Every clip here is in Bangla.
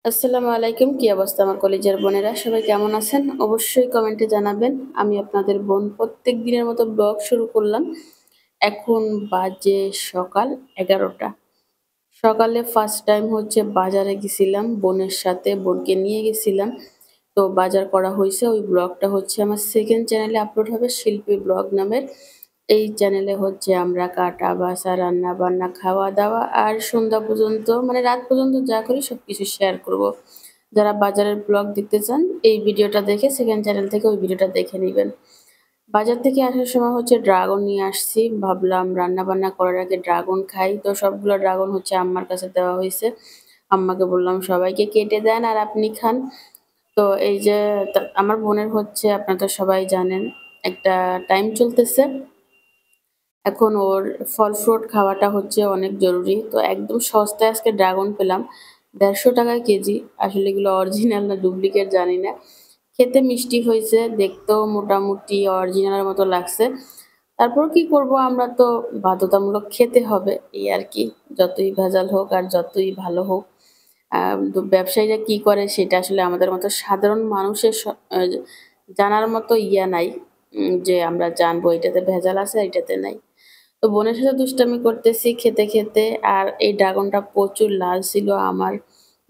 আসসালামু আলাইকুম। কি অবস্থা আমার কলেজের বোনেরা? সবাই কেমন আছেন? অবশ্যই কমেন্টে জানাবেন। আমি আপনাদের বোন প্রত্যেক দিনের মতো ব্লগ শুরু করলাম। এখন বাজে সকাল ১১টা। সকালে ফার্স্ট টাইম হচ্ছে বাজারে গেছিলাম বোনের সাথে, বোনকে নিয়ে গেছিলাম। তো বাজার করা হইছে। ওই ব্লগটা হচ্ছে আমার 2nd চ্যানেলে আপলোড হবে, শিল্পী ব্লগ নামের। এই চ্যানেলে হচ্ছে আমরা কাটা বাছা, রান্না-বান্না, খাওয়া-দাওয়া আর সন্ধ্যা পর্যন্ত মানে রাত পর্যন্ত যা করি সবকিছু শেয়ার করব। যারা বাজারের ব্লগ দেখতে চান এই ভিডিওটা দেখে 2nd চ্যানেল থেকে ওই ভিডিওটা দেখে নিবেন। বাজার থেকে আসার সময় হচ্ছে ড্রাগন নিয়ে আসছি। ভাবলাম রান্না-বান্না করার আগে ড্রাগন খাই। তো সবগুলো ড্রাগন হচ্ছে আম্মার কাছে দেওয়া হইছে। আম্মাকে বললাম সবাইকে কেটে দেন আর আপনি খান। তো এই যে আমার বোনের হচ্ছে আপনারা তো সবাই জানেন একটা টাইম চলতেছে। এখন ওর ফল ফ্রুট খাওয়াটা হচ্ছে অনেক জরুরি। তো একদম সস্তায় আজকে ড্রাগন পেলাম। ৳১৫০ কেজি। আসলে এগুলো অরিজিনাল না ডুপ্লিকেট জানি না। খেতে মিষ্টি হইছে, দেখতেও মোটামুটি অরিজিনালের মতো লাগছে। তারপর কি করব, আমরা তো বাধ্যতামূলক খেতে হবে এই আরকি। যতই ভেজাল হোক আর যতই ভালো হোক। তো ব্যবসায়ীরা কি করে সেটা আসলে আমাদের মতো সাধারণ মানুষের জানার মতো নাই। যে আমরা জানবো এটাতে ভেজাল আছে, এটাতে নাই। তো বোনের সাথে দুষ্টামি করতেছি খেতে, খেতে। আর এই ড্রাগনটা প্রচুর লাল ছিল। আমার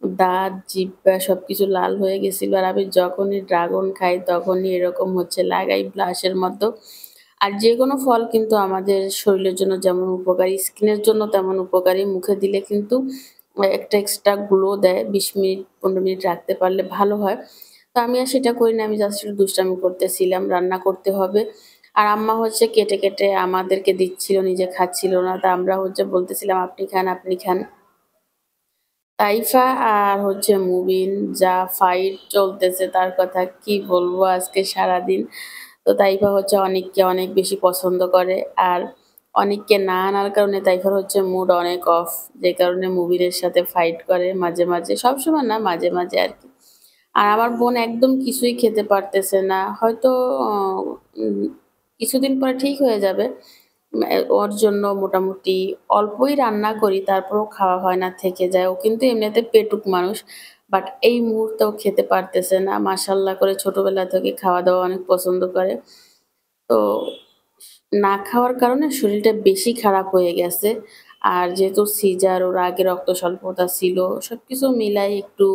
দাঁত, জিহ্বা সবকিছু লাল হয়ে গেছিল। আর আমি যখনই ড্রাগন খাই তখনই এরকম হচ্ছে লাগাই ব্লাশের মতো। আর যেকোনো ফল কিন্তু আমাদের শরীরের জন্য যেমন উপকারী, স্কিনের জন্য তেমন উপকারী। মুখে দিলে কিন্তু একটা এক্সট্রা গ্লো দেয়। ২০ মিনিট ১৫ মিনিট রাখতে পারলে ভালো হয়। তো আমি আর সেটা করি না। আমি জাস্ট একটু দুষ্টামি করতেছিলাম। রান্না করতে হবে। আর আম্মা হচ্ছে কেটে, কেটে আমাদেরকে দিচ্ছিল, নিজে খাচ্ছিল না। তা আমরা হচ্ছে বলতেছিলাম, "আপনি খান, আপনি খান।" তাইফা আর হচ্ছে মুবিন যা ফাইট চলতেছে তার কথা কি বলবো আজকে সারাদিন। তো তাইফা হচ্ছে অনিককে অনেক বেশি পছন্দ করে। আর অনিককে না আনার কারণে তাইফার হচ্ছে মুড অনেক অফ। যে কারণে মুবিনের সাথে ফাইট করে মাঝে, মাঝে। সবসময় না, মাঝে, মাঝে আরকি। আর আমার বোন একদম কিছুই খেতে পারতেছে না। হয়তো অ উম কিছুদিন পরে ঠিক হয়ে যাবে। ওর জন্য মোটামুটি অল্পই রান্না করি, তারপরেও খাওয়া হয় না, থেকে যায়। ও কিন্তু এমনিতে পেটুক মানুষ। বাট এই মুহূর্তে ও খেতে পারতেছে না। মাশাআল্লাহ করে ছোটবেলা থেকে খাওয়া-দাওয়া অনেক পছন্দ করে। তো না খাওয়ার কারণে শরীরটা বেশি খারাপ হয়ে গেছে। আর যেহেতু সিজার, ওর আগে রক্ত স্বল্পতা ছিল। সবকিছু মিলাই একটু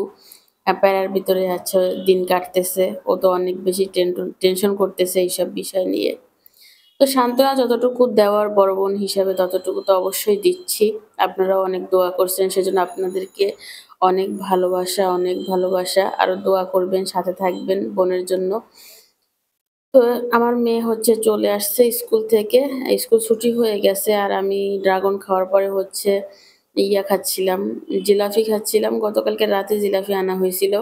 প্যারার ভিতরে আছে দিন কাটতেছে। ও তো অনেক বেশি টেনশন করতেছে এইসব বিষয় নিয়ে। তো সান্ত্বনা যতটুকু দেওয়ার বড় বোন হিসাবে ততটুকু তো অবশ্যই দিচ্ছি। আপনারাও অনেক দোয়া করছেন, সেজন্য আপনাদেরকে অনেক ভালোবাসা, অনেক ভালোবাসা। আরো দোয়া করবেন, সাথে থাকবেন বোনের জন্য। তো আমার মেয়ে হচ্ছে চলে আসছে স্কুল থেকে। স্কুল ছুটি হয়ে গেছে। আর আমি ড্রাগন খাওয়ার পরে হচ্ছে খাচ্ছিলাম, জিলাপি খাচ্ছিলাম। গতকালকে রাতে জিলাপি আনা হয়েছিল।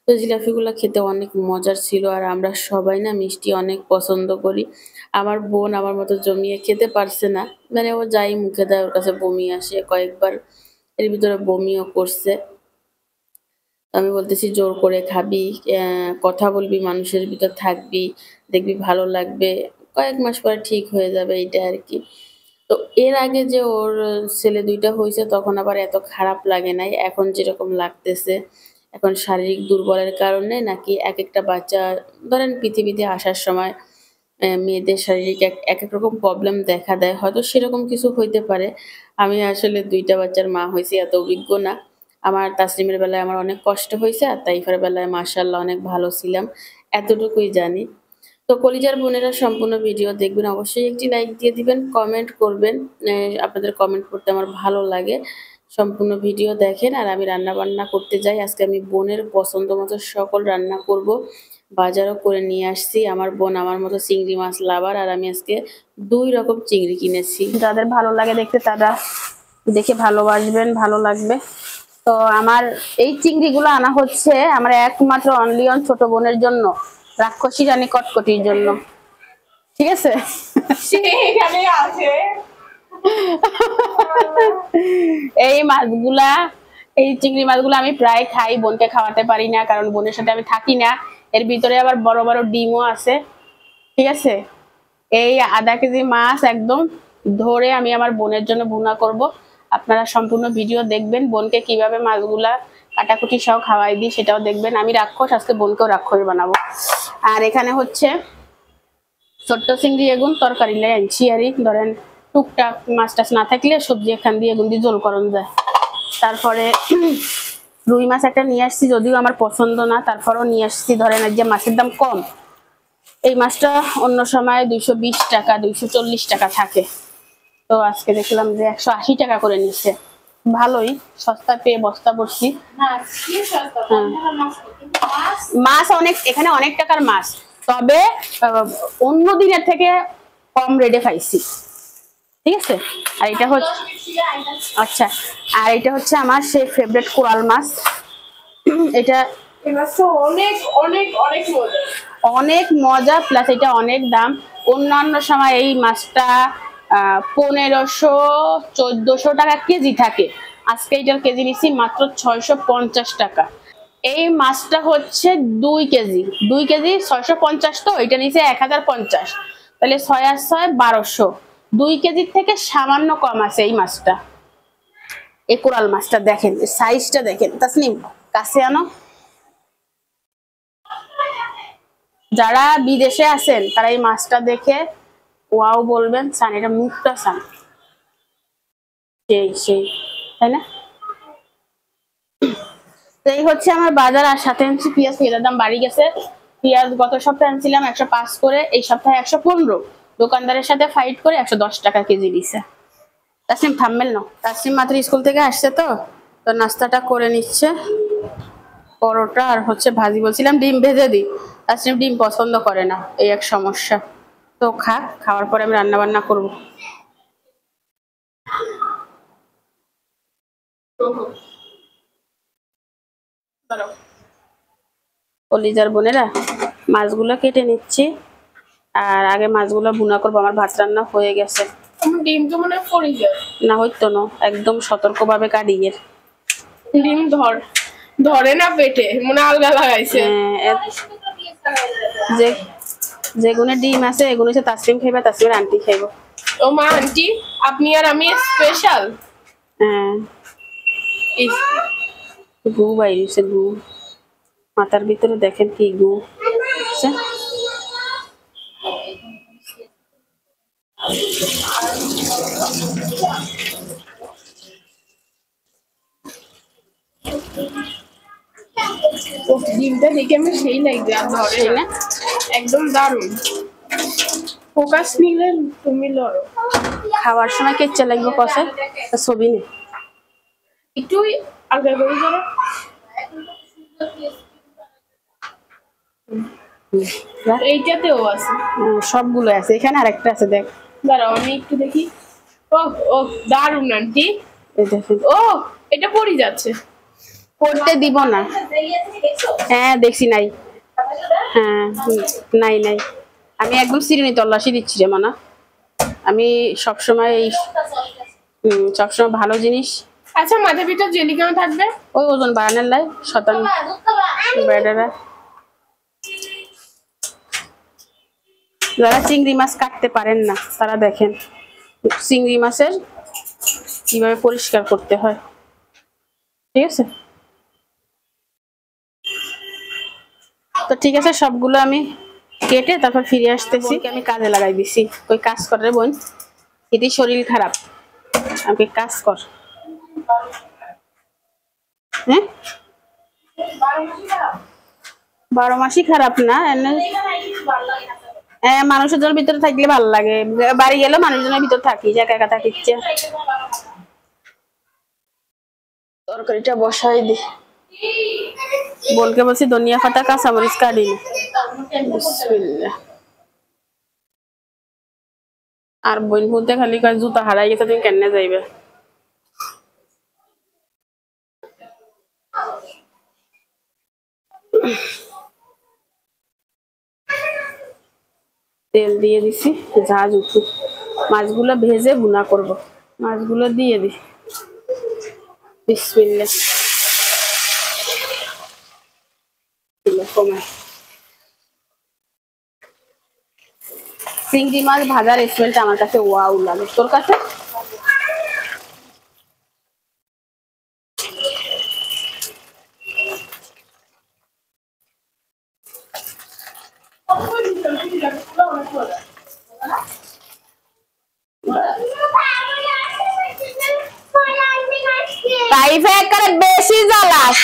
তো জিলাপিগুলা খেতে অনেক মজার ছিল। আর আমরা সবাই না মিষ্টি অনেক পছন্দ করি। আমার বোন আমার মতো জমিয়ে খেতে পারছে না। মানে ও যাই মুখে দেয় ওর কাছে বমি আসে। কয়েকবার এর ভিতরে বমিও করছে। আমি বলতেছি জোর করে খাবি, কথা বলবি, মানুষের ভিতর থাকবি, দেখবি ভালো লাগবে। কয়েক মাস পরে ঠিক হয়ে যাবে এইটা আরকি। তো এর আগে যে ওর ছেলে ২ টা হইছে তখন আবার এত খারাপ লাগে নাই। এখন যেরকম লাগতেছে, এখন শারীরিক দুর্বলের কারণে নাকি একেকটা বাচ্চা ধরেন পৃথিবীতে আসার সময় মেয়েদের শারীরিক একেক রকম প্রবলেম দেখা দেয়। হয়তো সেরকম কিছু হইতে পারে। আমি আসলে ২ টা বাচ্চার মা হইছি, এত অভিজ্ঞ না। আমার তাসলিমের বেলায় আমার অনেক কষ্ট হইছে। আর তাইফার বেলায় মাশাআল্লাহ অনেক ভালো ছিলাম। এতটুকুই জানি। তো কলিজার বোনেরা সম্পূর্ণ ভিডিও দেখবেন। অবশ্যই একটি লাইক দিয়ে দিবেন, কমেন্ট করবেন। আপনাদের কমেন্ট পড়তে আমার ভালো লাগে। সম্পূর্ণ ভিডিও দেখেন। আর আমি রান্না-বান্না করতে যাই। আজকে আমি বোনের পছন্দ মতো সকল রান্না করব। বাজারও করে নিয়ে আসছি। আমার বোন আমার মতো চিংড়ি মাছ লাভার। আর আমি আজকে ২ রকম চিংড়ি কিনেছি। যাদের ভালো লাগে দেখতে তারা দেখে ভালোবাসবেন, ভালো লাগবে। তো আমার এই চিংড়িগুলো আনা হচ্ছে আমার একমাত্র অনলি অন ছোট বোনের জন্য, রাক্ষসী রানী কটকটির জন্য। ঠিক আছে? সেখানে আছে এই মাছগুলা, এই চিংড়ি মাছগুলো আমি প্রায় খাই, বোনকে খাওয়াতে পারি না কারণ বোনের সাথে আমি থাকি না। এর ভিতরে আবার বড় বড় ডিমও আছে। ঠিক আছে? এই আধা কেজি মাছ একদম ধরে আমি আমার বোনের জন্য ভুনা করব। আপনারা সম্পূর্ণ ভিডিও দেখবেন বোনকে কিভাবে মাছগুলা কাটাকুটি সহ খাওয়াই দিই, সেটাও দেখবেন। আমি রাক্ষস, আজকে বোনকেও রাক্ষস বানাবো। আর এখানে হচ্ছে ছোট্ট চিংড়ি এগুন তরকারি লাই আনছি আর ধরেন টুকটাক মাছ টাছ না থাকলে সবজি এখান দিয়ে এগুন দিয়ে ঝোল করন যায়। তারপরে রুই মাছ একটা নিয়ে আসছি, যদিও আমার পছন্দ না, তারপরেও নিয়ে আসছি। ধরেন যে মাছের দাম কম, এই মাছটা অন্য সময় 220 টাকা 240 টাকা থাকে, তো আজকে দেখলাম যে 180 টাকা করে নিচ্ছে। ভালোই সস্তা পেয়ে বস্তা পড়ছি। মাছ অনেক, এখানে অনেক টাকার মাছ, তবে অন্য দিনের থেকে কম রেটে পাইছি। ঠিক আছে। আর এটা হচ্ছে, আচ্ছা, আর এটা হচ্ছে আমার সেই ফেভারিট কোরাল মাছ। এটা অনেক অনেক অনেক মজা, অনেক মজা, প্লাস এটা অনেক দাম। অন্যান্য সময় এই মাছটা 1500-1400 টাকা কেজি থাকে, আজকে এটার কেজি নিচ্ছি মাত্র 650 টাকা। এই মাছটা হচ্ছে 2 কেজি 650, তো এটা নিচে 1050, তাহলে 6 আর 6 1200। 2 কেজির থেকে সামান্য কম আছে এই মাছটা। এই কোরাল মাছটা দেখেন, সাইজটা দেখেন। তাসনিম কাছে আনো। যারা বিদেশে আছেন তারা এই মাছটা দেখে ওয়াও বলবেন, সান এটা মুখটা সান, সেই তাই না? তো এই হচ্ছে আমার বাজার। আর সাথে আনছি পেঁয়াজ, পেঁয়াজের দাম বাড়ি গেছে। পেঁয়াজ গত সপ্তাহে আনছিলাম 105 করে, এই সপ্তাহে 115। দোকানদারের সাথে ফাইট করে 110 টাকা কেজি দিছে। তাসনিম থামবেল না, তাসনিম মাত্র স্কুল থেকে আসছে, তো তো নাস্তাটা করে নিচ্ছে। পরোটা আর হচ্ছে ভাজি, বলছিলাম ডিম ভেজে দিই, তাসনিম ডিম পছন্দ করে না, এই এক সমস্যা। তো খাওয়ার পরে আমি রান্না বান্না করবো। কলিজার বোনেরা, মাছগুলো কেটে নিচ্ছি, আর আগে মাছগুলো ভুনা করবো। আমার ভাত রান্না হয়ে গেছে। ডিম তো মনে পড়ে যায় না, হইতো না, একদম সতর্কভাবে কাটিয়ে ডিম ধরে না পেটে, মনে আলগা লাগাইছে। যেগুলো ডিম আছে এগুলো হচ্ছে তাসলিম খাইবা, তাসলিমের আন্টি খাইব। ও মা, আন্টি আপনি আর আমি স্পেশাল। হ্যাঁ, গু বাইরেছে, গু মাথার ভিতরে দেখেন কি গু। ডিমটা দেখে আমি সেই লাগবে, আর ধরে না, একদম দারুণ। ফোকাস নিলে তুমি লড়ো। খাওয়ার সময় কেচ্ছা লাগবে কষে, ছবি নেই একটু আগে করে ধরো। এইটাতেও আছে, সবগুলো আছে, এখানে আরেকটা আছে, দেখ দাঁড়াও আমি একটু দেখি। ও ও দারুণ আন্টি, ও এটা পড়ে যাচ্ছে, পড়তে দিব না। হ্যাঁ দেখছি, নাই, হ্যাঁ নাই নাই, আমি একদম চিরুনি তল্লাশি দিচ্ছি রে মানা। আমি সবসময় এই সবসময় ভালো জিনিস। আচ্ছা, মাথার ভিতর জেলি কেন থাকবে? ওই ওজন বাড়ানোর লাই, শতান বেডারা। যারা চিংড়ি মাছ কাটতে পারেন না তারা দেখেন চিংড়ি মাছের কিভাবে পরিষ্কার করতে হয়। ঠিক আছে, তো ঠিক আছে, সবগুলো আমি কেটে তারপর ফিরে আসতেছি। আমি কাজে লাগাই দিছি, ওই কাজ করে বোন, এটি শরীর খারাপ, আমাকে কাজ কর। হ্যাঁ, 12 মাসই খারাপ না, মানুষের ভিতরে থাকলে ভালো লাগে, বাড়ি গেলে মানুষজনের ভিতর থাকি, একা একা থাকি। তরকারিটা বসাই দি, বোনকে বলছি ধনিয়া পাতা কাঁচামরিচ কাটি। আর বোন বলতে খালি কয় জুতা হারাই গেছে, তুমি কেন যাইবে। তেল দিয়ে দিছি, ঝাঁজ উঠুক, মাছগুলো ভেজে ভুনা করব। মাছগুলো দিয়ে দি, বিসমিল্লাহ। চিংড়ি মাছ ভাজার স্মেলটা আমার কাছে ওয়াও লাগে, তোর কাছে? তাইফা করে বেশি জ্বালাস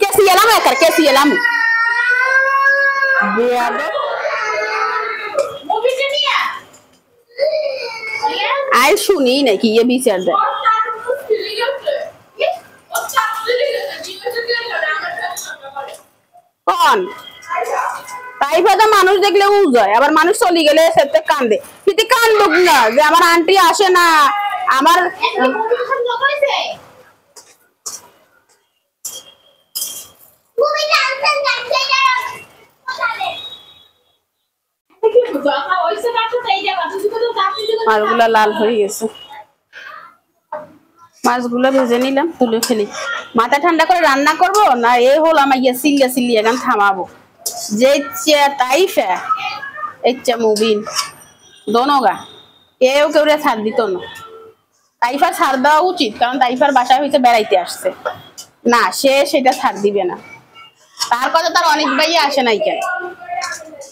কেসি এলাম একার কেসি এলাম আই শুনি নাকি এ বিচার দেয় কোন তাইফা তো মানুষ দেখলে উজয় আবার মানুষ চলে গেলে সেতে কান্দে কিন্তু কান্দুক না যে আমার আন্টি আসে না আমার মাছগুলো লাল হয়ে গেছে মাছগুলো ভেজে নিলাম তুলে ফেলি মাথা ঠান্ডা করে রান্না করব না এই হল আমার ইয়ে সিলিয়া সিলিয়া গান থামাবো যে তাইফা ইচ্ছা মুবিন দোনোগা কেউ কেউ ছাড় দিত না তাইফার ছাড় দেওয়া উচিত কারণ তাইফার বাসায় হইতে বেড়াইতে আসছে না সে সেটা ছাড় দিবে না তার কথা তার অনেক ভাই আসে নাই কেন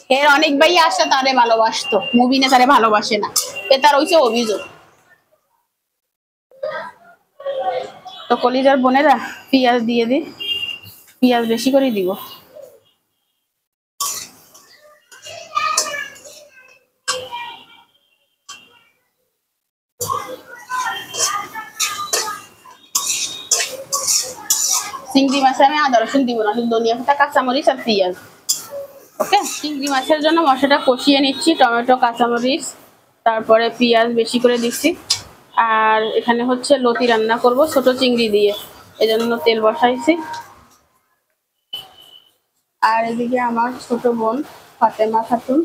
এর অনেক ভাই আসে তারে ভালোবাসতো মুবিনে তারে ভালোবাসে না এ তার হইছে অভিযোগ তো কলিজার বোনেরা পেঁয়াজ দিয়ে দি পেঁয়াজ বেশি করে দিব চিংড়ি মাছে আমি আদা রসুন দিব না শুধু ধনিয়া পাতা কাঁচামরিচ আর পেঁয়াজ ওকে চিংড়ি মাছের জন্য মশলাটা কষিয়ে নিচ্ছি টমেটো কাঁচামরিচ তারপরে পেঁয়াজ বেশি করে দিচ্ছি আর এখানে হচ্ছে লতি রান্না করব ছোট চিংড়ি দিয়ে এজন্য তেল বসাইছি আর এদিকে আমার ছোট বোন ফাতেমা খাতুন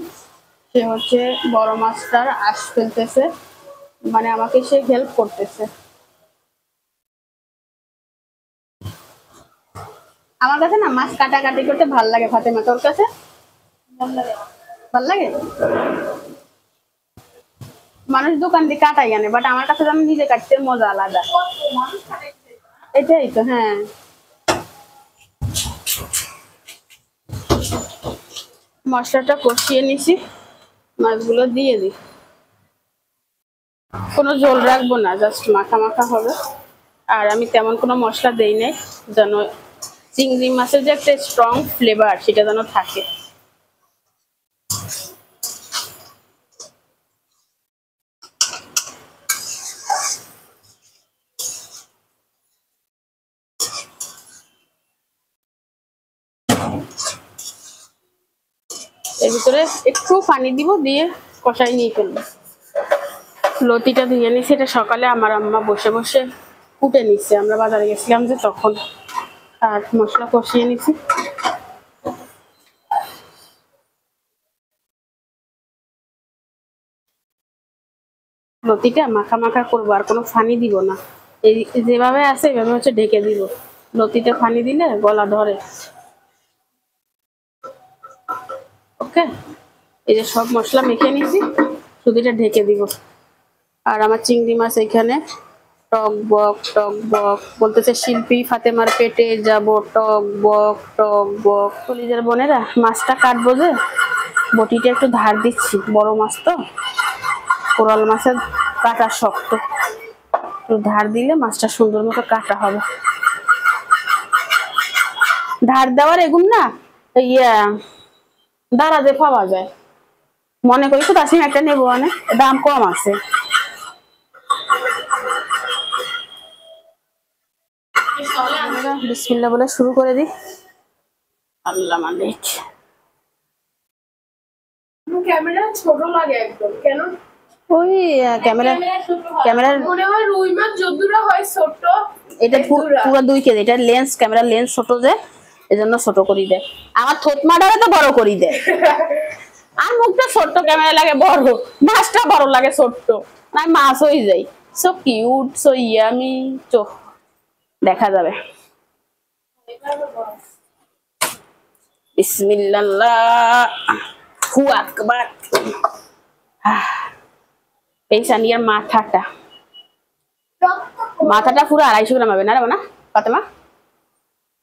সে হচ্ছে বড় মাছটার আঁশ ফেলতেছে মানে আমাকে সে হেল্প করতেছে আমার কাছে না মাছ কাটাকাটি করতে ভাল লাগে ফাতেমা তোর কাছে ভাল লাগে মানুষ দোকান দিয়ে কাটাই আনে বাট আমার কাছে যেন নিজে কাটতে মজা আলাদা এটাই তো হ্যাঁ মশলাটা কষিয়ে নিছি মাছগুলো দিয়ে দিই কোনো ঝোল রাখবো না জাস্ট মাখা মাখা হবে আর আমি তেমন কোনো মশলা দেই নাই যেন চিংড়ি মাছের যে একটা স্ট্রং ফ্লেভার সেটা যেন থাকে এর ভিতরে একটু পানি দিব দিয়ে কষাই নিয়ে ফেলবো লতিটা ধুয়ে নিছি এটা সকালে আমার আম্মা বসে বসে কুটে নিচ্ছে আমরা বাজারে গেছিলাম যে তখন আর মশলা কষিয়ে নিছি লতিটা মাখা মাখা করবো আর কোনো পানি দিব না এই যেভাবে আছে এভাবে হচ্ছে ঢেকে দিব লতিতে পানি দিলে গলা ধরে ওকে এই যে সব মশলা মেখে নিছি শুধু এটা ঢেকে দিব আর আমার চিংড়ি মাছ এখানে টক বক বলতেছে শিল্পী ফাতেমার পেটে যাব টক বক কলিজার বোনেরা মাছটা কাটবো যে বটিটা একটু ধার দিচ্ছি বড় মাছ তো কোরাল মাছের কাটা শক্ত একটু ধার দিলে মাছটা সুন্দর মতো কাটা হবে ধার দেওয়ার এগুন না ইয়া দাঁড়াতে পাওয়া যায় মনে করি তো তাসিম একটা নেবো অনেক দাম কম আছে বিসমিল্লাহ বলে শুরু করে দি আল্লাহ মালিক ক্যামেরা ছোট লাগে একদম কেন ওই ক্যামেরার মনে হয় রুই মাছ যতটা হয় ছোট এটা পুরো 2 কেজি এটা লেন্স ক্যামেরার লেন্স ছোট যে এজন্য ছোট করি দেয় আমার থতমাটারে তো বড় করি দেয় আর মুখটা ছোট ক্যামেরা লাগে বড় মাছটা বড় লাগে ছোট না মাছ হয়ে যায় সো কিউট সো ইয়ামি চোখ দেখা যাবে বিসমিল্লাহ হু আকবার এই সানিয়ার মাথাটা পুরো 250 গ্রাম হবে না রে না ফাতেমা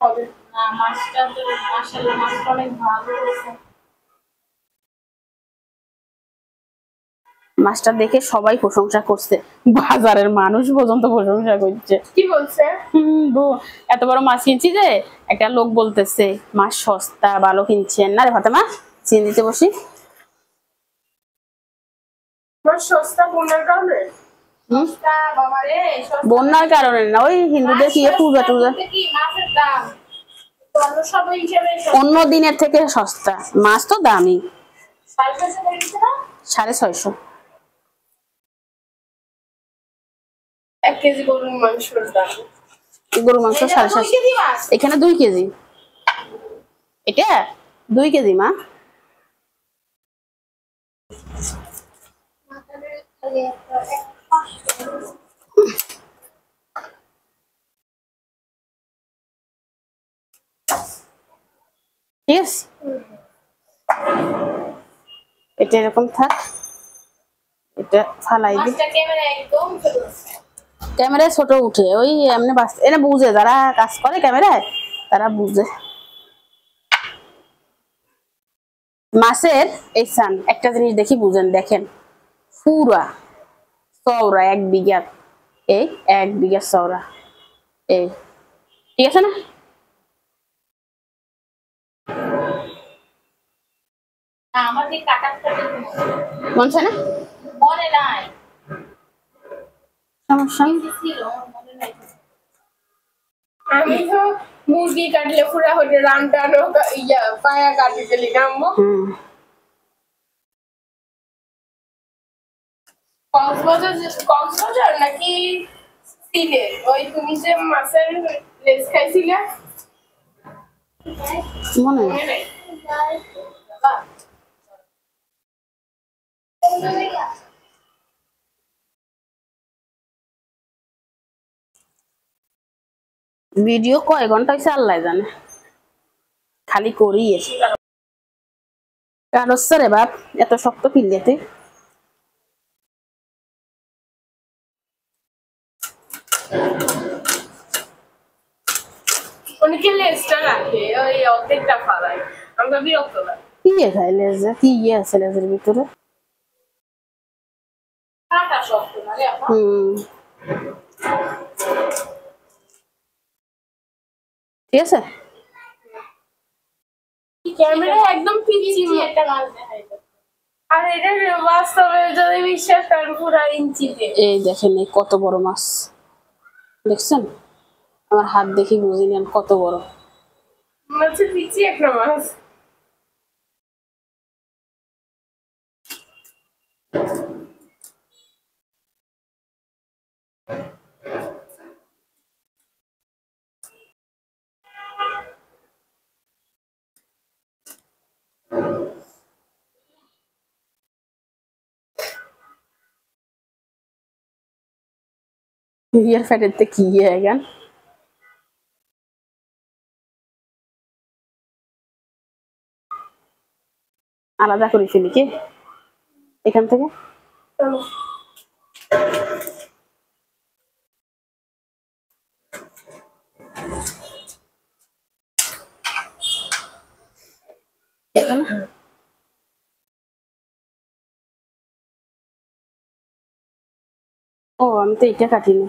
হবে না মাছটা তো মাশাআল্লাহ মাছটা অনেক ভালো হয়েছে মাছটা দেখে সবাই প্রশংসা করছে, বাজারের মানুষ পর্যন্ত প্রশংসা করছে। কি বলছে? এত বড় মাছ কিনছি যে একটা লোক বলতেছে মাছ সস্তা, ভালো কিনছেন না রে ফাতেমা। চিনি দিতে বসি। মাছ সস্তা বন্যার কারণে? বন্যার কারণে না, ওই হিন্দুদের কি পূজা টুজা, অন্য দিনের থেকে সস্তা। মাছ তো দামি, 650। 1 কেজি গরুর মাংসের দাম। গরুর মাংস 750, এখানে 2 কেজি, এটা 2 কেজি মা। ঠিক আছে, এটা এরকম থাক, এটা ফালাই দি। ক্যামেরায় ছোট উঠে, ওই এমনি এনে বুঝে, যারা কাজ করে ক্যামেরায় তারা বুঝে। মাছের এই সান একটা জিনিস দেখি বুঝেন, দেখেন পুরা চওড়া 1 বিঘা, এই 1 বিঘা চওড়া, এই ঠিক আছে না? মন চায় না, সমস্যা আমি তো মুরগি কাটলে পুরা হতে রামটানো ইয়া পায়া কাটি দিলি না আম্মু। কক্সবাজার নাকি সিলেট, ওই তুমি যে মাছের লেজ খাইছিলে মনে নেই? ভিডিও কয় ঘন্টা হয়েছে আল্লাহ জানে, খালি করিয়ে কারোর রে বাপ এত শক্ত পিল্লেতে। অনেকে লেজটা রাখে, ওই অর্ধেকটা ফালায়, আমরা বিরক্ত লাগে। কি খাই লেজে, কি আছে লেজের ভিতরে? কাটা শক্ত না রে আপা। ঠিক আছে, ক্যামেরা একদম পিচ্ছি একটা মাছ দেখাইতো, আর এটা বাস্তবে যদি বিশ্বাস করেন পুরা ইঞ্চিতে। এই দেখেন এই কত বড় মাছ দেখছেন, আমার হাত দেখি বুঝে নেন কত বড়। মাছের পিচ্ছি একটা মাছ। ইয়ার ফ্যাটেতে কি গান আলাদা করে ফেলি কি এখান থেকে। ও আমি তো এটা কাটিনি।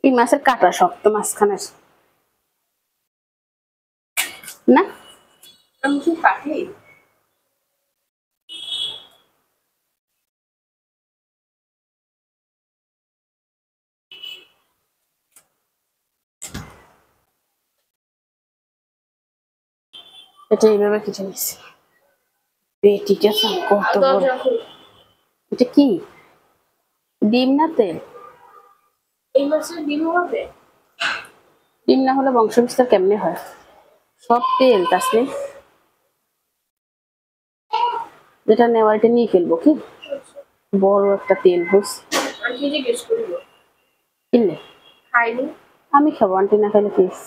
এই মাছের কাটা শক্ত মাঝখানে না, আমি কি কাটি? এটা এইভাবে কেটে নিচ্ছি। পেটিটা কত বড়, এটা কি ডিম না তেল? এই মাছের ডিম হবে? ডিম না হলে বংশ বিস্তার কেমনে হয়? সব তেল তাসলিম, যেটা নেওয়া এটা নিয়ে ফেলবো কি, বড় একটা তেল হুস। আমি জিজ্ঞেস করবো কিনলে খাইনি, আমি খাবো, আন্টি না খাইলে প্লিজ।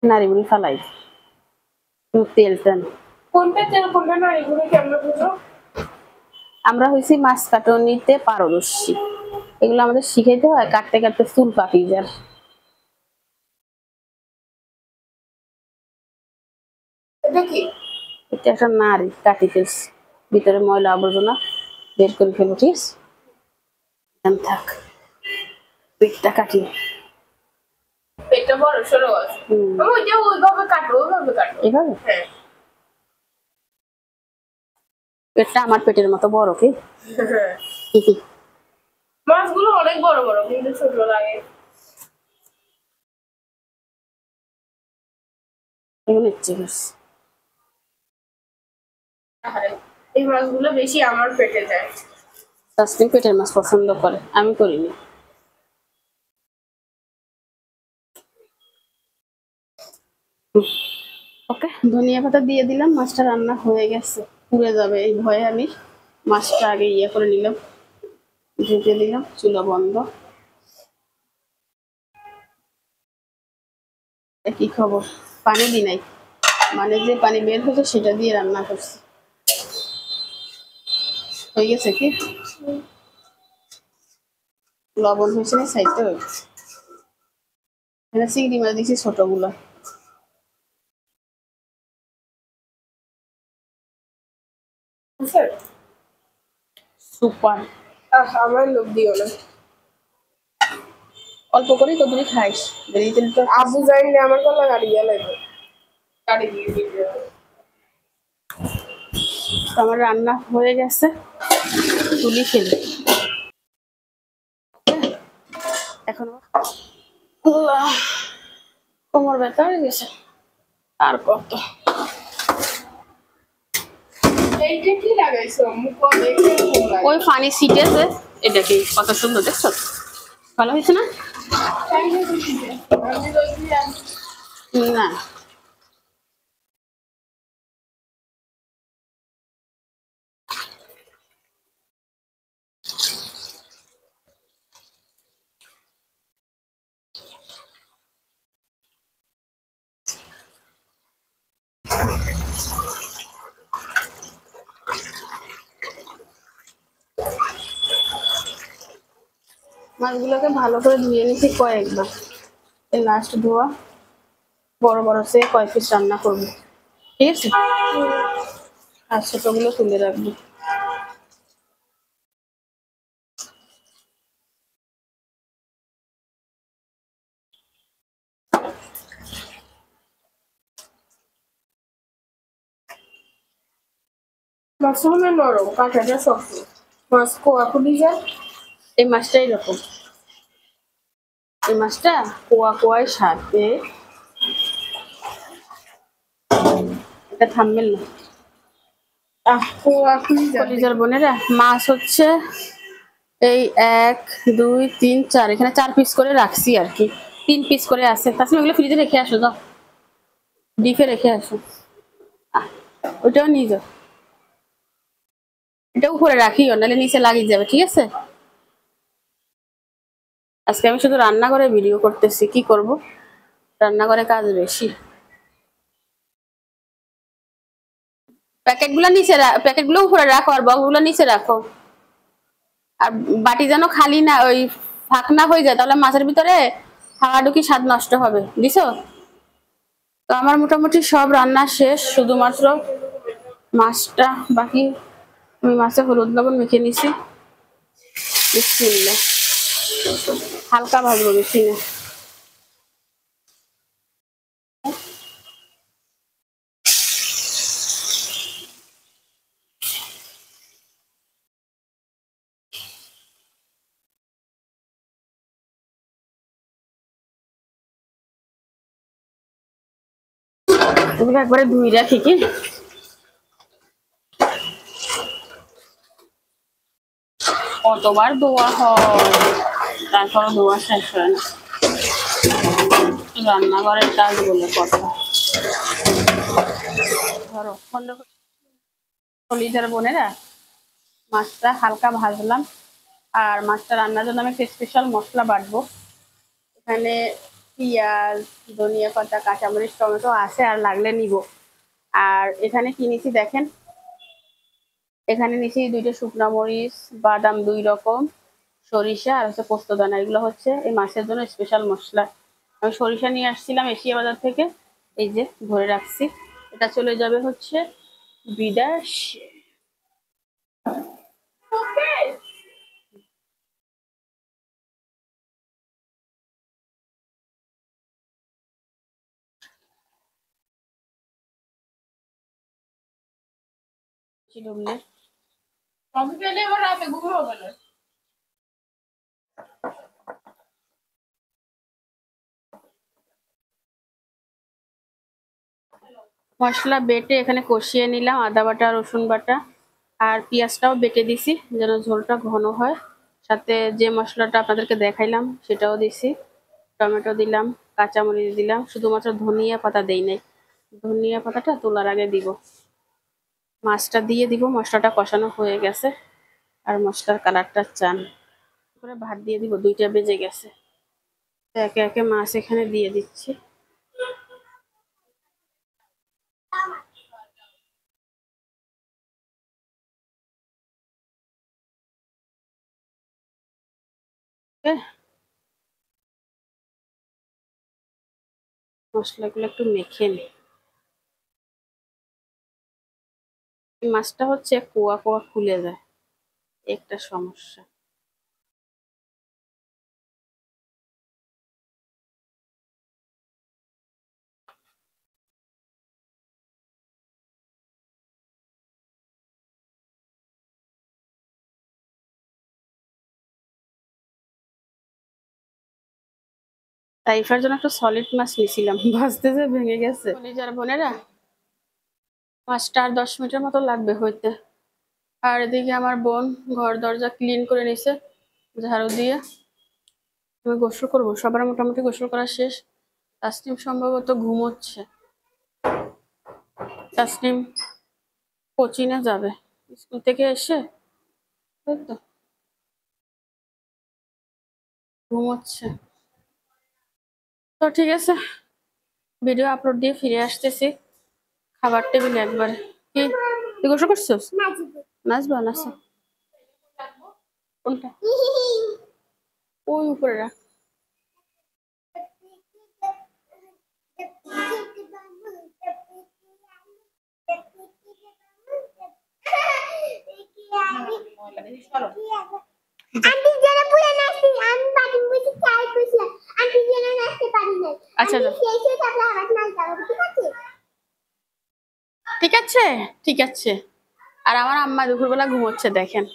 নাড়িগুলো ফালাই তেল টান। কোনটা তেল কোনটা নাড়িগুলো কেমন বুঝো? আমরা হয়েছি মাছ কাটনিতে পারদর্শী, এগুলো আমাদের শিখাইতে হয়, কাটতে কাটতে চুল পাকি যায়। এটা কি? এটা একটা নাড়ি কাটি ফেলছি, ভিতরে ময়লা আবর্জনা বের করে ফেলবো, ঠিক আছে? থাক, পেটটা কাটি। পেটটা বড় সরো আছে। ওইটা ওইভাবে কাটো, ওইভাবে কাটো। এভাবে? হ্যাঁ। পেটটা আমার পেটের মতো বড় কি? মাছগুলো অনেক বড় বড় কিন্তু ছোট লাগে। এগুলো ইচ্ছে করছে। এই মাছগুলো বেশি আমার পেটে যায়। তাসলিম পেটের মাছ পছন্দ করে, আমি করিনি। ওকে, ধনিয়া পাতা দিয়ে দিলাম, মাছটা রান্না হয়ে গেছে, পুড়ে যাবে এই ভয়ে আমি মাছটা আগে ইয়ে করে নিলাম, ঢেকে দিলাম, চুলা বন্ধ। কি খবর? পানি দি নাই, মানে যে পানি বের হয়েছে সেটা দিয়ে রান্না করছি। হয়ে গেছে কি? লবণ হয়েছে না সাইতে? এখানে চিংড়ি মাছ দিচ্ছি ছোটগুলো। সুপার। আমার লোক দিও না, অল্প করেই তো তুমি খাইস, বেরিয়ে তেল তো আবু জাইলে আমার গলা গাড়িয়া লাগবে, গাড়ি দিয়ে দিবে। আমার রান্না হয়ে গেছে, তুলি ফেলি এখন। কোমর ব্যথা হয়ে গেছে, আর কত? এইটা কি লাগাইছো মুখ? ওই ফানি সিটেছে, এটা কি কত সুন্দর দেখছো? ভালো হয়েছে না? না, মাছগুলোকে ভালো করে ধুয়ে নিচ্ছি কয়েকবার, এই লাস্ট ধোয়া, বড় বড় সে কয়েক পিস রান্না করবো, ঠিক আছে? আর ছোটগুলো তুলে রাখবো। মাছগুলো নরম, কাঁটাটা শক্ত। মাছ কোয়া খুলি যায়। এই মাছটাই এরকম, এই মাছটা কোয়া কোয়ায় স্বাদ পেয়ে। এটা থামবেন না। কোয়া খুলি যায়। কলিজার বোনেরা, মাছ হচ্ছে এই 1 2 3 4, এখানে 4 পিস করে রাখছি আর কি, 3 পিস করে আছে। তাছাড়া ওগুলো ফ্রিজে রেখে আসো, দাও ডিপে রেখে আসো। ওইটাও নিয়ে যাও, এটা উপরে রাখিও, নাহলে নিচে লাগিয়ে যাবে, ঠিক আছে? আজকে আমি শুধু রান্নাঘরে ভিডিও করতেছি, কি করব, রান্নাঘরে কাজ বেশি। প্যাকেটগুলো উপরে রাখো আর বক্সগুলো নিচে রাখো। আর বাটি যেন খালি না, ওই ফাঁক না হয়ে যায়, তাহলে মাছের ভিতরে হাওয়া ঢুকি স্বাদ নষ্ট হবে, দিছো? তো আমার মোটামুটি সব রান্না শেষ, শুধুমাত্র মাছটা বাকি। আমি মাছে হলুদ লবণ মেখে নিছি, বিসমিল্লাহ। হালকা ভাজবো, বেশি না। এগুলো একবারে ধুই রাখি কি, কতবার ধোয়া হয়, তারপর ধোয়া শেষ হয় না। রান্নাঘরের কাজগুলো কথা ধরো বন্ধ। কলিজার বোনেরা, মাছটা হালকা ভাজলাম, আর মাছটা রান্নার জন্য আমি একটা স্পেশাল মশলা বাটবো। এখানে পেঁয়াজ, ধনিয়া পাতা, কাঁচামরিচ, টমেটো আছে, আর লাগলে নিব। আর এখানে কি নিছি দেখেন, এখানে নিছি 2টা শুকনো মরিচ, বাদাম 2 রকম, সরিষা আর হচ্ছে পোস্তদানা। এগুলো হচ্ছে এই মাছের জন্য স্পেশাল মশলা। আমি সরিষা নিয়ে আসছিলাম এশিয়া বাজার থেকে, এই যে ধরে রাখছি। এটা চলে যাবে হচ্ছে বিদেশে। ডুবলে আমি পেলে এবার রাতে ঘুম হবে না। মশলা বেটে এখানে কষিয়ে নিলাম, আদা বাটা, রসুন বাটা আর পেঁয়াজটাও বেটে দিছি যেন ঝোলটা ঘন হয়। সাথে যে মশলাটা আপনাদেরকে দেখাইলাম সেটাও দিছি, টমেটো দিলাম, কাঁচামরিচ দিলাম, শুধুমাত্র ধনিয়া পাতা দেই নাই, ধনিয়া পাতাটা তোলার আগে দিব। মাছটা দিয়ে দিব, মশলাটা কষানো হয়ে গেছে আর মশলার কালারটা চান করে ভাত দিয়ে দিব, 2টা বেজে গেছে। একে একে মাছ এখানে দিয়ে দিচ্ছি। মশলাগুলো একটু মেখে নিই। এই মাছটা হচ্ছে কোয়া কোয়া খুলে যায়, একটা সমস্যা। তাইফার জন্য একটা সলিড মাছ নিয়েছিলাম, ভাজতে যে ভেঙে গেছে। কলিজার বোনেরা, মাছটা আর 10 মিনিটের মতো লাগবে হইতে। আর এদিকে আমার বোন ঘর দরজা ক্লিন করে নিছে ঝাড়ু দিয়ে। আমি গোসল করবো, সবার মোটামুটি গোসল করা শেষ। তাসনিম সম্ভবত ঘুমোচ্ছে, তাসনিম কোচিনে যাবে স্কুল থেকে এসে, তাই তো ঘুমোচ্ছে। তো ঠিক আছে, ভিডিও আপলোড দিয়ে ফিরে আসতেছি খাবার টেবিলে একবার। কি তুই গোসল করছিস? নাচবা নাচো। কোনটা? ওই উপরে রাখ। আচ্ছা ঠিক আছে ঠিক আছে। আর আমার আম্মা দুপুরবেলা ঘুমোচ্ছে দেখেন।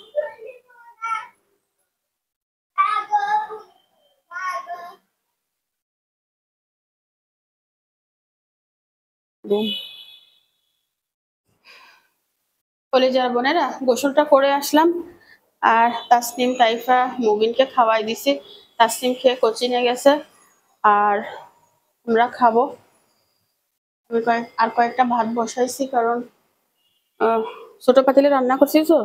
কলেজার বোনেরা, গোসলটা করে আসলাম আর তাসনিম, তাইফা, মুবিনকে খাওয়াই দিছি। তাসনিম খেয়ে কোচিংয়ে গেছে আর আমরা খাবো। আমি কয়েকটা ভাত বসাইছি, কারণ ছোট পাতিলে রান্না করছি, তো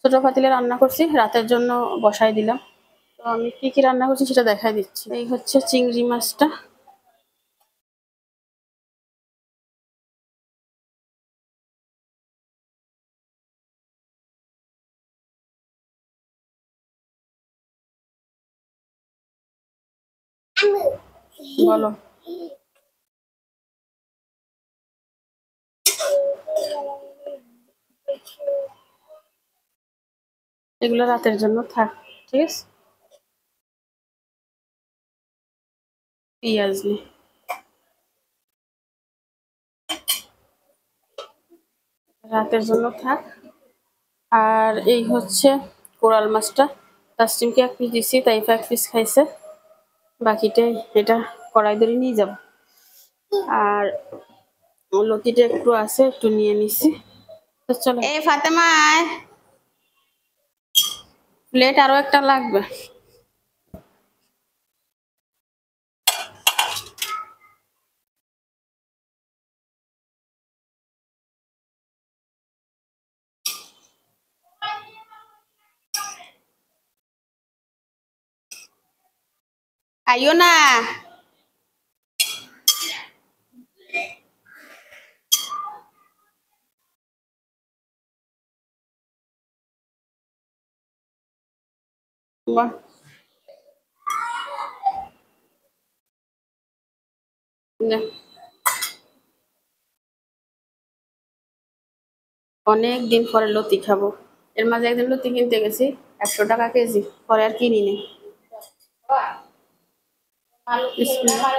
ছোট পাতিলে রান্না করছি রাতের জন্য বসাই দিলাম। তো আমি কি কি রান্না করছি সেটা দেখাই দিচ্ছি। এই হচ্ছে চিংড়ি মাছটা, বলো। এগুলো রাতের জন্য থাক, ঠিক আছে। পেঁয়াজ নি, রাতের জন্য থাক। আর এই হচ্ছে কোরাল মাছটা, তাসনিমকে 1 পিস দিছি, তাইফা 1 পিস খাইছে, বাকিটাই এটা কড়াই ধরে নিয়ে যাব। আর লতিটা একটু আছে, একটু নিয়ে নিছি। তো চলো। এই ফাতেমা, প্লেট আরো একটা লাগবে। আইও না। বাহ, না, অনেক দিন পরে লতি খাবো। এর মাঝে একদিন লতি কিনতে গেছি, 100 টাকা কেজি, পরে আর কিনি নি। বিসমিল্লাহ।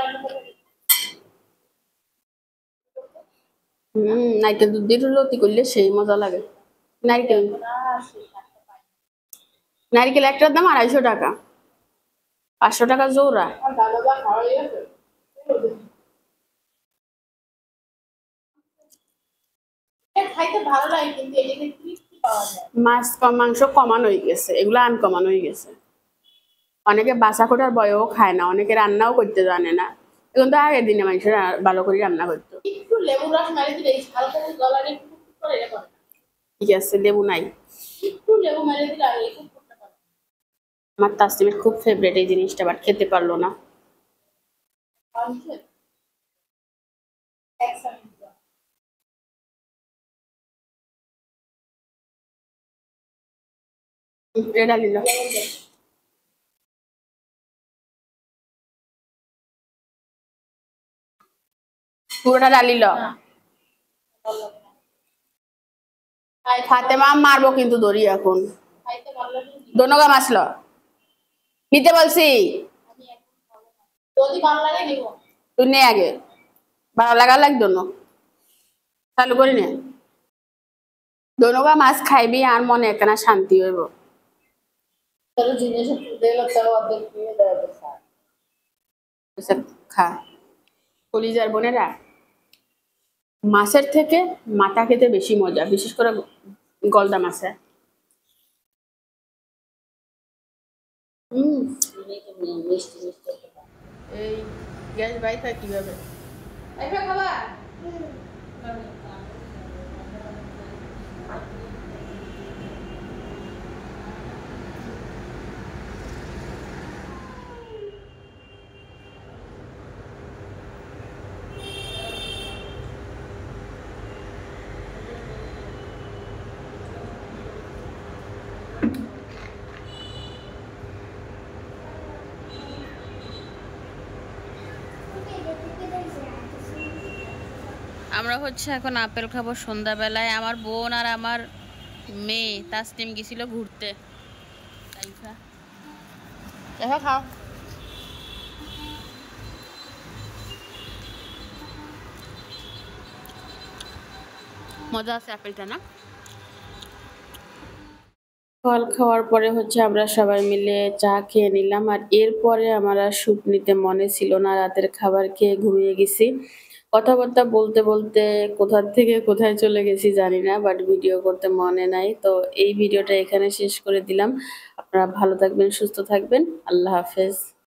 নারকেল দুধ দিয়ে লতি করলে সেই মজা লাগে। নারকেল নারকেল একটার দাম 250 টাকা, 500 টাকা জোড়া। মাছ মাংস কমানো হয়ে গেছে, এগুলো আনকমানো হয়ে গেছে। অনেকে বাসা কোটার বয়েও খায় না, অনেকে রান্নাও করতে জানে না। এখন তো আগের দিনে মানুষের ভালো করে রান্না করতো। ঠিক আছে, লেবু নাই। আমার তাসলিমের খুব ফেভারিট এই জিনিসটা, বাট খেতে পারলো না। এটা নিল, পুরোটা ডালিল। ফাতেমা মারবো কিন্তু দড়ি এখন। দোনোগা মাসলো নিতে বলছি, তুই নে আগে, ভালো লাগা লাগ দোনো চালু করি নে। দোনোগা মাছ খাইবি আর মনে একখানা শান্তি হইব। খা। কলিজার বোনেরা, মাছের থেকে মাথা খেতে বেশি মজা, বিশেষ করে গলদা মাছে। এই গ্যাস বাই খায় কিভাবে? আমরা হচ্ছে এখন আপেল খাবো সন্ধ্যাবেলায়। আমার বোন আর আমার মেয়ে তাসনিম গেছিল ঘুরতে। খাও, মজা আছে আপেলটা না? ফল খাওয়ার পরে হচ্ছে আমরা সবাই মিলে চা খেয়ে নিলাম, আর এরপরে আমার আর শুট নিতে মনে ছিল না, রাতের খাবার খেয়ে ঘুমিয়ে গেছি। কথাবার্তা বলতে বলতে কোথা থেকে কোথায় চলে গেছি জানি না, বাট ভিডিও করতে মনে নাই। তো এই ভিডিওটা এখানে শেষ করে দিলাম। আপনারা ভালো থাকবেন, সুস্থ থাকবেন, আল্লাহ হাফেজ।